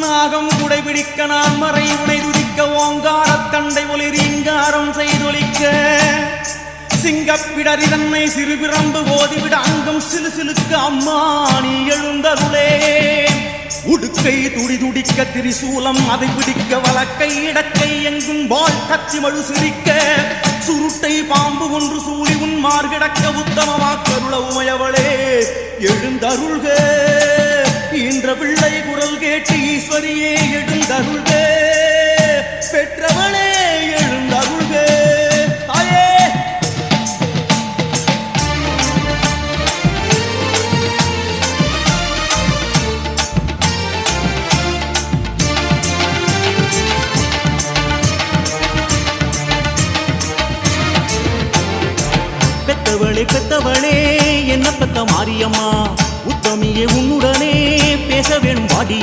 நாகம் குடைபிடிக்க நான் மறை உனை துதிக்க ஓங்காரத் தண்டை ஒலி ரீங்காரம் செய்தொலிக்க சிங்கப்பிடரி தன்னை சிறுபிரம்பு ஓதிவிட அங்கம் சிலு சிலுக்க அம்மா நீ எழுந்தருளே உடுக்கை துடி துடிக்க திரிசூலம் அதை பிடிக்க வழக்கை இடக்கை எங்கும் வாழ் கத்தி மழு சிரிக்க சுருட்டை பாம்பு ஒன்று சூழி உன் மார்கிடக்க உத்தமமாக்கருள உமையவளே எழுந்தருள்க ஈன்ற பிள்ளை குரல் கேட்டு ஈஸ்வரியே எழுந்தருள்க பெற்றவளே எழுந்தருள்க தாயே. பெத்தவளே பெத்தவளே என்ன பெத்த மாரியம்மா உத்தமியே உன்னுடனே பேச வேணும் வாடியம்.